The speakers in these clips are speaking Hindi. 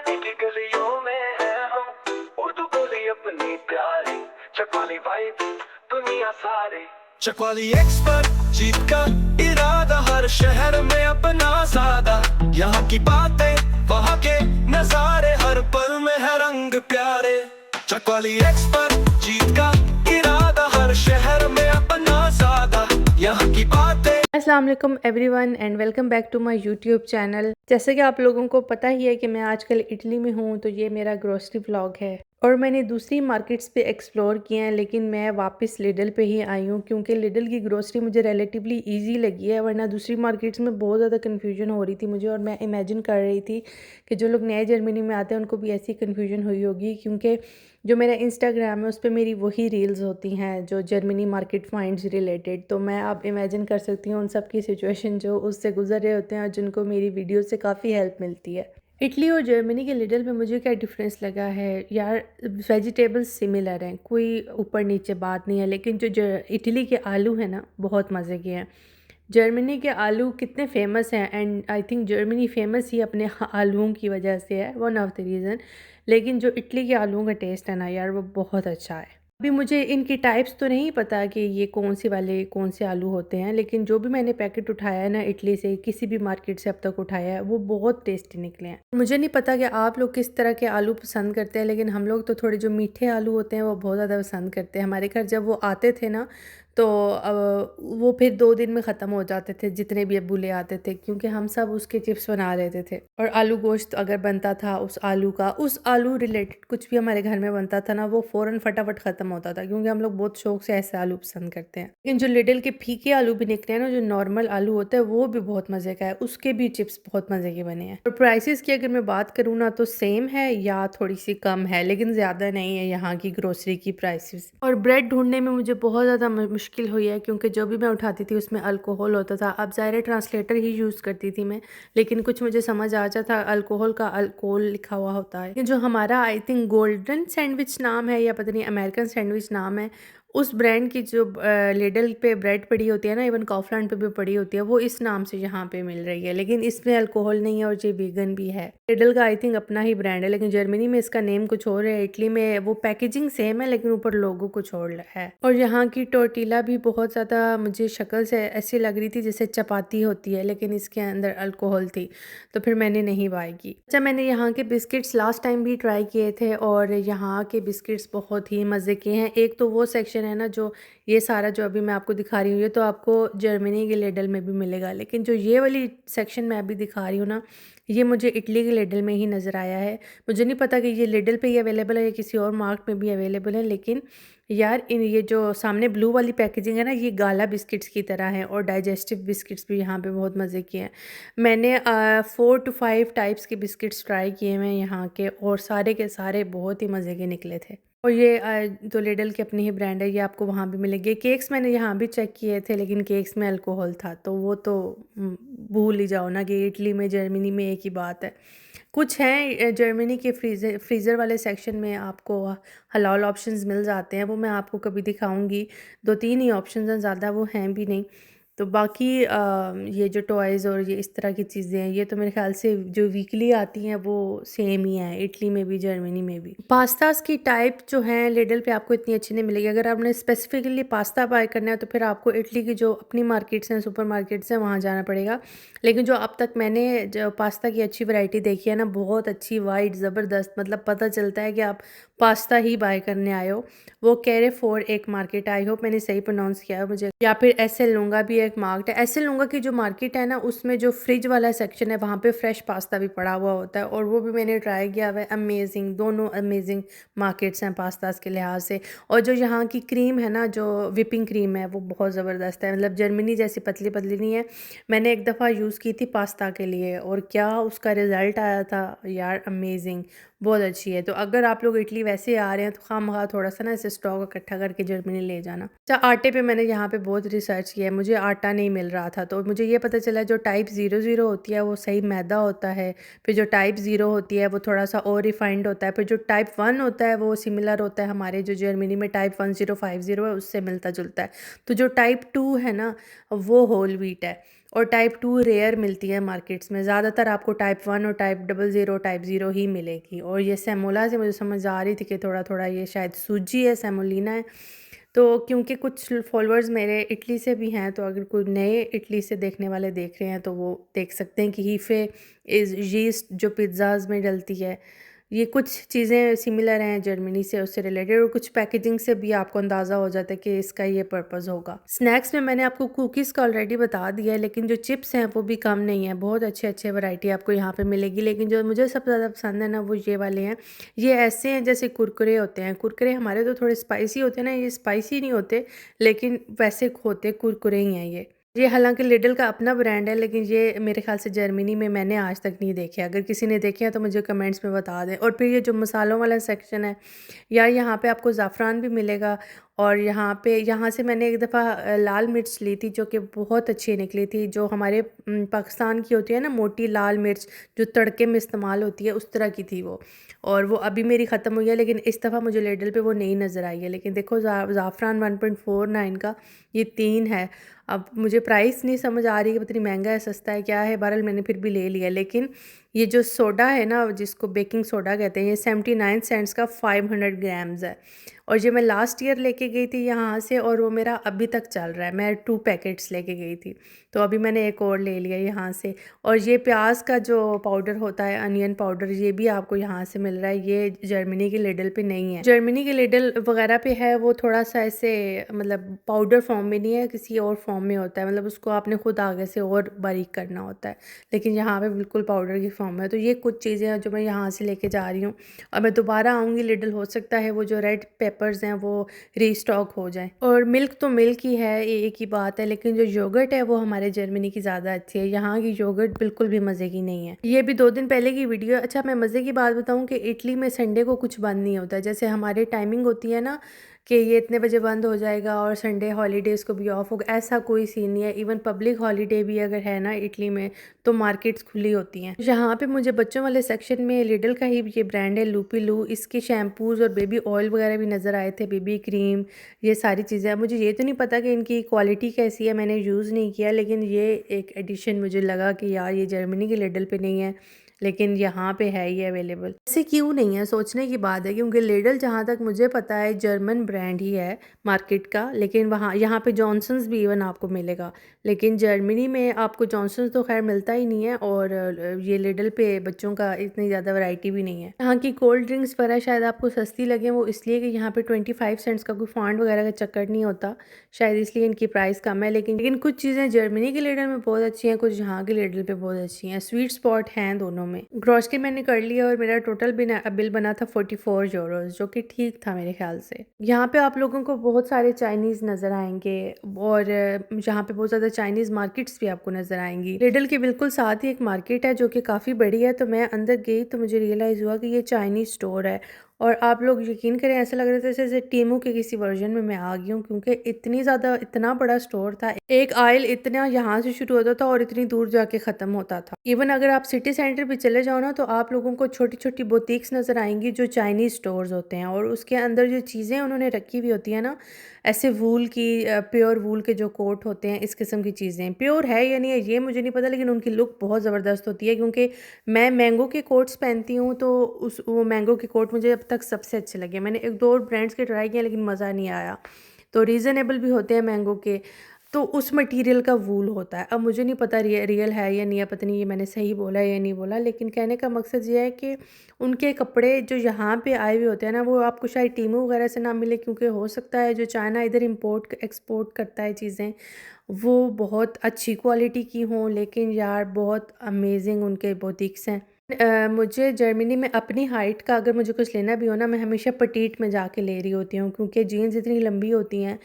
की गलियों में है हम, उर्दू बोली अपनी प्यारी, चकवाली वाइब दुनिया सारी। चकवाली एक्सपर्ट, जीत का इरादा, हर शहर में अपना सादा। यहाँ की बातें वहाँ के नजारे, हर पल में है रंग प्यारे। चकवाली एक्सपर्ट, जीत का इरादा, हर शहर में अपना सादा। यहाँ की बातें। अस्सलाम वालेकुम everyone and welcome back to my YouTube channel. जैसे कि आप लोगों को पता ही है कि मैं आजकल इटली में हूँ, तो ये मेरा ग्रोसरी व्लॉग है और मैंने दूसरी मार्केट्स पे एक्सप्लोर किए हैं, लेकिन मैं वापस लिडल पे ही आई हूँ क्योंकि लिडल की ग्रोसरी मुझे रिलेटिवली इजी लगी है। वरना दूसरी मार्केट्स में बहुत ज़्यादा कन्फ्यूजन हो रही थी मुझे, और मैं इमेजिन कर रही थी कि जो लोग नए जर्मनी में आते हैं उनको भी ऐसी कन्फ्यूजन हुई होगी, क्योंकि जो मेरा इंस्टाग्राम है उस पर मेरी वही रील्स होती हैं जो जर्मनी मार्केट फाइंड्स रिलेटेड। तो मैं अब इमेजिन कर सकती हूँ उन सब की सिचुएशन जो उससे गुजर रहे होते हैं और जिनको मेरी वीडियो से काफ़ी हेल्प मिलती है। इटली और जर्मनी के लिडल में मुझे क्या डिफरेंस लगा है यार, वेजिटेबल्स सिमिलर हैं, कोई ऊपर नीचे बात नहीं है, लेकिन जो इटली के आलू हैं ना बहुत मज़े के हैं। जर्मनी के आलू कितने फेमस हैं, and I think Germany famous ही अपने आलूओं की वजह से है, वन ऑफ द रीज़न। लेकिन जो इटली के आलूओं का टेस्ट है ना यार, वो बहुत अच्छा है। अभी मुझे इनकी टाइप्स तो नहीं पता कि ये कौन से आलू होते हैं, लेकिन जो भी मैंने पैकेट उठाया है ना इटली से, किसी भी मार्केट से अब तक उठाया है, वो बहुत टेस्टी निकले हैं। मुझे नहीं पता कि आप लोग किस तरह के आलू पसंद करते हैं, लेकिन हम लोग तो थोड़े जो मीठे आलू होते हैं वो बहुत ज़्यादा पसंद करते हैं। हमारे घर जब वो आते थे ना, तो वो फिर 2 दिन में ख़त्म हो जाते थे, जितने भी अब्बू ले आते थे, क्योंकि हम सब उसके चिप्स बना लेते थे। और आलू गोश्त अगर बनता था उस आलू रिलेटेड कुछ भी हमारे घर में बनता था ना, वो फ़ौरन फटाफट ख़त्म होता था, क्योंकि हम लोग बहुत शौक से ऐसे आलू पसंद करते हैं। लेकिन जो लिडल के फीके आलू भी निकले हैं ना, जो नॉर्मल आलू होता है, वो भी बहुत मज़े का है, उसके भी चिप्स बहुत मज़े के बने हैं। और प्राइसेस की अगर मैं बात करूँ ना, तो सेम है या थोड़ी सी कम है, लेकिन ज़्यादा नहीं है यहाँ की ग्रोसरी की प्राइसेस। और ब्रेड ढूंढने में मुझे बहुत ज़्यादा मुश्किल हुई है, क्योंकि जो भी मैं उठाती थी उसमें अल्कोहल होता था। अब ज़ाहिर ट्रांसलेटर ही यूज़ करती थी मैं, लेकिन कुछ मुझे समझ आ जाता था अल्कोहल का अल्कोहल लिखा हुआ होता है। जो हमारा आई थिंक गोल्डन सैंडविच नाम है या पता नहीं अमेरिकन सैंडविच नाम है, उस ब्रांड की जो लिडल पे ब्रेड पड़ी होती है ना, इवन काउफलैंड पे भी पड़ी होती है, वो इस नाम से यहाँ पे मिल रही है, लेकिन इसमें अल्कोहल नहीं है और ये वीगन भी है। लिडल का आई थिंक अपना ही ब्रांड है, लेकिन जर्मनी में इसका नेम कुछ और है। इटली में वो पैकेजिंग सेम है, लेकिन ऊपर लोगो कुछ और है। और यहाँ की टोर्टिला भी बहुत ज़्यादा मुझे शक्ल से ऐसी लग रही थी जैसे चपाती होती है, लेकिन इसके अंदर अल्कोहल थी, तो फिर मैंने नहीं बाय की। अच्छा, मैंने यहाँ के बिस्किट्स लास्ट टाइम भी ट्राई किए थे, और यहाँ के बिस्किट्स बहुत ही मज़े के हैं। एक तो वो सेक्शन है ना, जो ये सारा जो अभी मैं आपको दिखा रही हूँ, ये तो आपको जर्मनी के लिडल में भी मिलेगा, लेकिन जो ये वाली सेक्शन मैं अभी दिखा रही हूँ ना, ये मुझे इटली के लिडल में ही नज़र आया है। मुझे नहीं पता कि ये लिडल पे ही अवेलेबल है या किसी और मार्क में भी अवेलेबल है, लेकिन यार ये जो सामने ब्लू वाली पैकेजिंग है ना, ये गाला बिस्किट्स की तरह है, और डाइजेस्टिव बिस्किट्स भी यहाँ पे बहुत मज़े के हैं। मैंने 4 to 5 टाइप्स के बिस्किट्स ट्राई किए हैं यहाँ के, और सारे के सारे बहुत ही मज़े के निकले थे। और ये तो लिडल की अपनी ही ब्रांड है, ये आपको वहाँ भी मिलेंगे। केक्स मैंने यहाँ भी चेक किए थे, लेकिन केक्स में अल्कोहल था, तो वो तो भूल ही जाओ ना कि इटली में जर्मनी में एक ही बात है। कुछ हैं जर्मनी के फ्रीज़र वाले सेक्शन में आपको हलाल ऑप्शंस मिल जाते हैं, वो मैं आपको कभी दिखाऊंगी। 2-3 ही ऑप्शंस हैं, ज़्यादा वो हैं भी नहीं। तो बाकी ये जो टॉयज़ और ये इस तरह की चीज़ें हैं, ये तो मेरे ख्याल से जो वीकली आती हैं वो सेम ही हैं, इटली में भी जर्मनी में भी। पास्तास की टाइप जो हैं लिडल पे आपको इतनी अच्छी नहीं मिलेगी। अगर आपने स्पेसिफिकली पास्ता बाय करना है, तो फिर आपको इटली की जो अपनी मार्केट्स हैं, सुपर मार्केट्स हैं, वहाँ जाना पड़ेगा। लेकिन जो अब तक मैंने जो पास्ता की अच्छी वैरायटी देखी है ना, बहुत अच्छी वाइट ज़बरदस्त, मतलब पता चलता है कि आप पास्ता ही बाय करने आए हो। वो कैरेफोर एक मार्केट, आई होप मैंने सही प्रोनाउंस किया है मुझे, या फिर एस एल लूंगा भी एक मार्केट है। एस एल लूंगा की जो मार्केट है ना, उसमें जो फ्रिज वाला सेक्शन है, वहाँ पे फ्रेश पास्ता भी पड़ा हुआ होता है, और वो भी मैंने ट्राई किया हुआ है। अमेजिंग, दोनों अमेजिंग मार्केट्स हैं पास्तास के लिहाज से। और जो यहाँ की क्रीम है ना, जो विपिंग क्रीम है, वो बहुत ज़बरदस्त है, मतलब जर्मनी जैसी पतली पतली नहीं है। मैंने एक दफ़ा यूज़ की थी पास्ता के लिए, और क्या उसका रिज़ल्ट आया था यार, अमेजिंग, बहुत अच्छी है। तो अगर आप लोग इटली वैसे आ रहे हैं, तो खामखा थोड़ा सा ना ऐसे स्टॉक इकट्ठा करके जर्मनी ले जाना। अच्छा, आटे पे मैंने यहाँ पे बहुत रिसर्च किया है, मुझे आटा नहीं मिल रहा था, तो मुझे ये पता चला जो टाइप 00 होती है वो सही मैदा होता है, फिर जो टाइप 0 होती है वो थोड़ा सा और रिफाइंड होता है, फिर जो टाइप 1 होता है वो सिमिलर होता है हमारे जो जर्मनी में टाइप 1050 है, उससे मिलता जुलता है। तो जो टाइप 2 है ना, वो होल व्हीट है। और टाइप 2 रेयर मिलती है मार्केट्स में। ज़्यादातर आपको टाइप 1 और टाइप 00 ही मिलेगी। और ये सेमोला से मुझे समझ आ रही थी कि थोड़ा थोड़ा ये शायद सूजी है, सेमोलिना है। तो क्योंकि कुछ फॉलोअर्स मेरे इटली से भी हैं, तो अगर कोई नए इटली से देखने वाले देख रहे हैं तो वो देख सकते हैं कि हीफे इज़ यीस्ट जो पिज़्ज़ाज़ में डलती है। ये कुछ चीज़ें सिमिलर हैं जर्मनी से, उससे रिलेटेड, और कुछ पैकेजिंग से भी आपको अंदाज़ा हो जाता है कि इसका ये पर्पज़ होगा। स्नैक्स में मैंने आपको कुकीज़ का ऑलरेडी बता दिया है, लेकिन जो चिप्स हैं वो भी कम नहीं है। बहुत अच्छे वैरायटी आपको यहाँ पे मिलेगी, लेकिन जो मुझे सबसे ज़्यादा पसंद है ना वो ये वाले हैं। ये ऐसे हैं जैसे कुरकुरे होते हैं। कुरकुरे हमारे तो थोड़े स्पाइसी होते हैं ना, ये स्पाइसी नहीं होते, लेकिन वैसे होते कुरकुरे ही हैं ये हालांकि लिडल का अपना ब्रांड है, लेकिन ये मेरे ख्याल से जर्मनी में मैंने आज तक नहीं देखे। अगर किसी ने देखे हैं तो मुझे कमेंट्स में बता दें। और फिर ये जो मसालों वाला सेक्शन है, या यहाँ पे आपको ज़ाफ़रान भी मिलेगा। और यहाँ से मैंने एक दफ़ा लाल मिर्च ली थी जो कि बहुत अच्छी निकली थी, जो हमारे पाकिस्तान की होती है ना मोटी लाल मिर्च, जो तड़के में इस्तेमाल होती है, उस तरह की थी वो। और वो अभी मेरी ख़त्म हुई है, लेकिन इस दफ़ा मुझे लेडल पे वो नहीं नज़र आई है। लेकिन देखो ज़ाफ़रान 1.49 का ये 3 है। अब मुझे प्राइस नहीं समझ आ रही कि पता नहीं महंगा है सस्ता है क्या है, बहरहाल मैंने फिर भी ले लिया। लेकिन ये जो सोडा है ना, जिसको बेकिंग सोडा कहते हैं, ये 79 सेंट्स का 500 ग्राम्स है। और ये मैं लास्ट ईयर लेके गई थी यहाँ से, और वो मेरा अभी तक चल रहा है। मैं 2 पैकेट्स लेके गई थी, तो अभी मैंने एक और ले लिया यहाँ से। और ये प्याज का जो पाउडर होता है, अनियन पाउडर, ये भी आपको यहाँ से मिल रहा है। ये जर्मनी के लिडल पे नहीं है। जर्मनी के लिडल वगैरह पे है, वो थोड़ा सा ऐसे मतलब पाउडर फॉर्म में नहीं है, किसी और फॉर्म में होता है, मतलब उसको आपने खुद आगे से और बारीक करना होता है। लेकिन यहाँ पे बिल्कुल पाउडर की फॉर्म में। तो ये कुछ चीज़ें हैं जो मैं यहाँ से लेके जा रही हूँ। और मैं दोबारा आऊँगी लिडल, हो सकता है वो जो रेड पेपर्स हैं वो रीस्टॉक हो जाए। और मिल्क तो मिल्क ही है, ये एक ही बात है, लेकिन जो योगर्ट है वो हमारे जर्मनी की ज़्यादा अच्छी है। यहाँ की योगर्ट बिल्कुल भी मज़े की नहीं है। ये भी 2 दिन पहले की वीडियो है। अच्छा, मैं मज़े की बात बताऊँ कि इटली में संडे को कुछ बंद नहीं होता। जैसे हमारी टाइमिंग होती है ना कि ये इतने बजे बंद हो जाएगा और संडे हॉलीडेज़ को भी ऑफ होगा, ऐसा कोई सीन नहीं है। इवन पब्लिक हॉलीडे भी अगर है ना इटली में, तो मार्केट्स खुली होती हैं। यहाँ पे मुझे बच्चों वाले सेक्शन में लिडल का ही ये ब्रांड है लूपी लू, इसके शैम्पूज़ और बेबी ऑयल वगैरह भी नज़र आए थे, बेबी क्रीम, ये सारी चीज़ें। मुझे ये तो नहीं पता कि इनकी क्वालिटी कैसी है, मैंने यूज़ नहीं किया, लेकिन ये एक एडिशन मुझे लगा कि यार ये जर्मनी के लिडल पे नहीं है, लेकिन यहाँ पे है ये अवेलेबल। ऐसे क्यों नहीं है, सोचने की बात है, क्योंकि लिडल जहाँ तक मुझे पता है जर्मन ब्रांड ही है मार्केट का। लेकिन वहाँ यहाँ पे जॉनसन्स भी इवन आपको मिलेगा, लेकिन जर्मनी में आपको जॉनसन्स तो खैर मिलता ही नहीं है। और ये लिडल पे बच्चों का इतनी ज़्यादा वैरायटी भी नहीं है। यहाँ की कोल्ड ड्रिंक्स पर शायद आपको सस्ती लगे, वो इसलिए कि यहाँ पे 25 सेंट्स का कोई फॉन्ट वगैरह का चक्कर नहीं होता, शायद इसलिए इनकी प्राइस कम है। लेकिन कुछ चीज़ें जर्मनी के लिडल में बहुत अच्छी हैं, कुछ यहाँ के लिडल पे बहुत अच्छी हैं। स्वीट स्पॉट हैं दोनों में। ग्रॉसरी मैंने कर लिया और मेरा टोटल बिल बना था 44 यूरोज़, जो कि ठीक था मेरे ख्याल से। यहाँ पे आप लोगों को बहुत सारे चाइनीज़ नज़र आएंगे, और यहाँ पे बहुत ज़्यादा चाइनीज़ मार्केट्स भी आपको नज़र आएंगी। लिडल के बिल्कुल साथ ही एक मार्केट है जो कि काफ़ी बड़ी है। तो मैं अंदर गई तो मुझे रियलाइज़ हुआ कि ये चाइनीज़ स्टोर है। और आप लोग यकीन करें, ऐसा लग रहा था जैसे टीमू के किसी वर्जन में मैं आ गई हूँ, क्योंकि इतना बड़ा स्टोर था। एक आयल इतना यहाँ से शुरू होता था और इतनी दूर जाके ख़त्म होता था। इवन अगर आप सिटी सेंटर पे चले जाओ ना, तो आप लोगों को छोटी छोटी बुटीक्स नज़र आएंगी जो चाइनीज़ स्टोर्स होते हैं, और उसके अंदर जो चीज़ें उन्होंने रखी हुई होती है ना, ऐसे वूल की, प्योर वूल के जो कोट होते हैं, इस किस्म की चीज़ें। प्योर है या नहीं है ये मुझे नहीं पता, लेकिन उनकी लुक बहुत ज़बरदस्त होती है। क्योंकि मैं मैंगो के कोट्स पहनती हूँ, तो वो मैंगो के कोट मुझे अब तक सबसे अच्छे लगे। मैंने 1-2 ब्रांड्स के ट्राई किए, लेकिन मज़ा नहीं आया। तो रीज़नेबल भी होते हैं मैंगो के, तो उस मटेरियल का वूल होता है। अब मुझे नहीं पता रियल है या नहीं है, पता नहीं ये मैंने सही बोला या नहीं बोला, लेकिन कहने का मकसद ये है कि उनके कपड़े जो यहाँ पे आए हुए होते हैं ना, वो आपको शायद टीमू वगैरह से ना मिले, क्योंकि हो सकता है जो चाइना इधर इंपोर्ट एक्सपोर्ट करता है चीज़ें, वो बहुत अच्छी क्वालिटी की हों। लेकिन यार बहुत अमेजिंग उनके बुटीक्स हैं। मुझे जर्मनी में अपनी हाइट का अगर मुझे कुछ लेना भी हो ना, मैं हमेशा पटीट में जाके ले रही होती हूँ, क्योंकि जीन्स इतनी लंबी होती हैं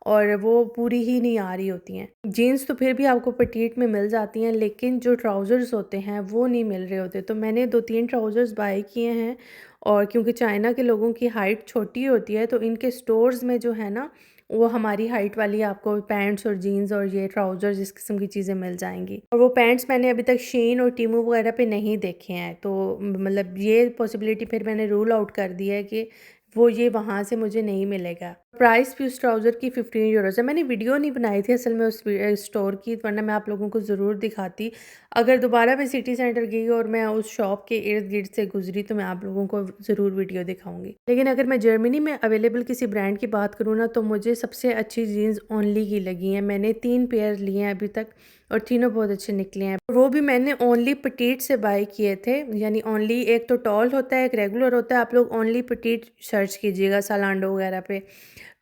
और वो पूरी ही नहीं आ रही होती हैं। जीन्स तो फिर भी आपको पटीट में मिल जाती हैं, लेकिन जो ट्राउज़र्स होते हैं वो नहीं मिल रहे होते। तो मैंने 2-3 ट्राउज़र्स बाय किए हैं, और क्योंकि चाइना के लोगों की हाइट छोटी होती है, तो इनके स्टोर्स में जो है ना, वो हमारी हाइट वाली आपको पैंट्स और जीन्स और ये ट्राउज़र्स इस किस्म की चीज़ें मिल जाएंगी। और वो पैंट्स मैंने अभी तक शीन और टीमू वगैरह पे नहीं देखे हैं, तो मतलब ये पॉसिबिलिटी फिर मैंने रूल आउट कर दी है कि वो ये वहाँ से मुझे नहीं मिलेगा। प्राइस भी उस ट्राउज़र की 15 यूरोज़ है। मैंने वीडियो नहीं बनाई थी असल में उस स्टोर की, वरना मैं आप लोगों को ज़रूर दिखाती। अगर दोबारा मैं सिटी सेंटर गई और मैं उस शॉप के इर्द-गिर्द से गुज़री तो मैं आप लोगों को ज़रूर वीडियो दिखाऊँगी। लेकिन अगर मैं जर्मनी में अवेलेबल किसी ब्रांड की बात करूँ ना, तो मुझे सबसे अच्छी जीन्स ओनली की लगी हैं। मैंने 3 पेयर लिए हैं अभी तक और तीनों बहुत अच्छे निकले हैं। वो भी मैंने ओनली petite से बाय किए थे, यानी ओनली एक तो टॉल होता है, एक रेगुलर होता है। आप लोग ओनली petite सर्च कीजिएगा ज़ालांडो वगैरह पे।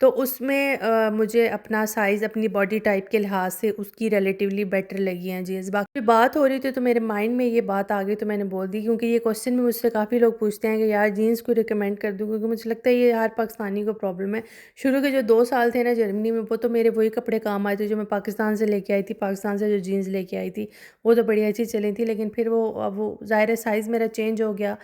तो उसमें मुझे अपना साइज़ अपनी बॉडी टाइप के लिहाज से उसकी रिलेटिवली बेटर लगी हैं जीन्स। बाकी बात हो रही थी तो मेरे माइंड में ये बात आ गई तो मैंने बोल दी, क्योंकि ये क्वेश्चन भी मुझसे काफ़ी लोग पूछते हैं कि यार जीन्स को रिकमेंड कर दूँ, क्योंकि मुझे लगता है ये हर पाकिस्तानी को प्रॉब्लम है। शुरू के जो 2 साल थे ना जर्मनी में, वो तो मेरे वही कपड़े काम आए थे जो मैं पाकिस्तान से लेके आई थी, पाकिस्तान से जो जीन्स लेके आई थी वो तो बड़ी अच्छी चली थी। लेकिन फिर वो ज़ाहिर है साइज़ मेरा चेंज हो गया,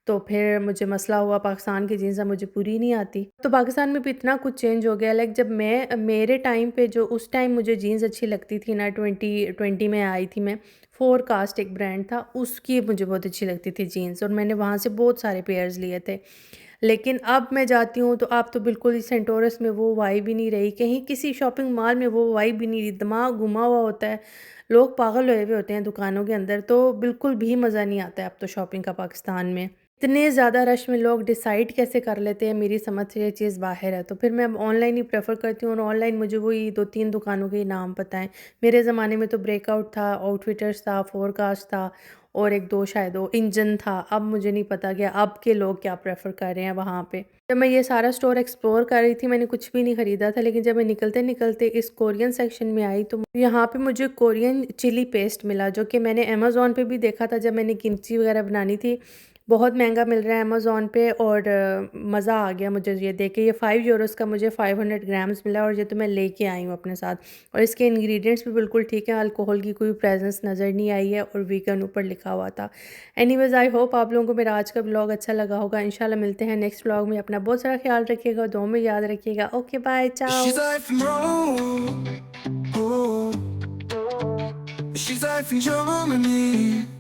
तो फिर मुझे मसला हुआ, पाकिस्तान की जीन्स अब मुझे पूरी नहीं आती। तो पाकिस्तान में भी इतना कुछ चेंज हो गया। लाइक जब मैं मेरे टाइम पे जो उस टाइम मुझे जीन्स अच्छी लगती थी ना, 2020 में आई थी मैं, फोरकास्ट एक ब्रांड था, उसकी मुझे बहुत अच्छी लगती थी जीन्स और मैंने वहाँ से बहुत सारे पेयर्स लिए थे। लेकिन अब मैं जाती हूँ तो अब तो बिल्कुल ही सेंटोरस में वो वाइब ही नहीं रही, कहीं किसी शॉपिंग मॉल में वो वाइब भी नहीं रही, दिमाग घुमा हुआ होता है, लोग पागल हुए हुए होते हैं दुकानों के अंदर, तो बिल्कुल भी मज़ा नहीं आता है अब तो शॉपिंग का पाकिस्तान में। इतने ज़्यादा रश में लोग डिसाइड कैसे कर लेते हैं, मेरी समझ से ये चीज़ बाहर है। तो फिर मैं अब ऑनलाइन ही प्रेफ़र करती हूँ और ऑनलाइन मुझे वही 2-3 दुकानों के नाम पता हैं। मेरे ज़माने में तो ब्रेकआउट था, आउटफिटर्स था, फोरकास्ट था और 1-2 शायद वो इंजन था। अब मुझे नहीं पता कि अब के लोग क्या प्रेफ़र कर रहे हैं वहाँ पे। जब मैं ये सारा स्टोर एक्सप्लोर कर रही थी, मैंने कुछ भी नहीं ख़रीदा था, लेकिन जब मैं निकलते-निकलते इस कोरियन सेक्शन में आई तो यहाँ पे मुझे कोरियन चिली पेस्ट मिला, जो कि मैंने अमेज़न पे भी देखा था जब मैंने किमची वग़ैरह बनानी थी। बहुत महंगा मिल रहा है अमेज़न पे और मज़ा आ गया मुझे ये देख के। ये 5 यूरोज़ का मुझे 500 ग्राम्स मिला और ये तो मैं लेके आई हूँ अपने साथ। और इसके इंग्रीडिएंट्स भी बिल्कुल ठीक है, अल्कोहल की कोई प्रेजेंस नज़र नहीं आई है और वीगन ऊपर लिखा हुआ था। एनीवेज़ आई होप आप लोगों को मेरा आज का व्लॉग अच्छा लगा होगा। इंशाल्लाह मिलते हैं नेक्स्ट व्लॉग में। अपना बहुत सारा ख्याल रखिएगा, दुआ में याद रखिएगा। ओके बाय, She's चाओ। like from Rome, oh. She's like from Germany.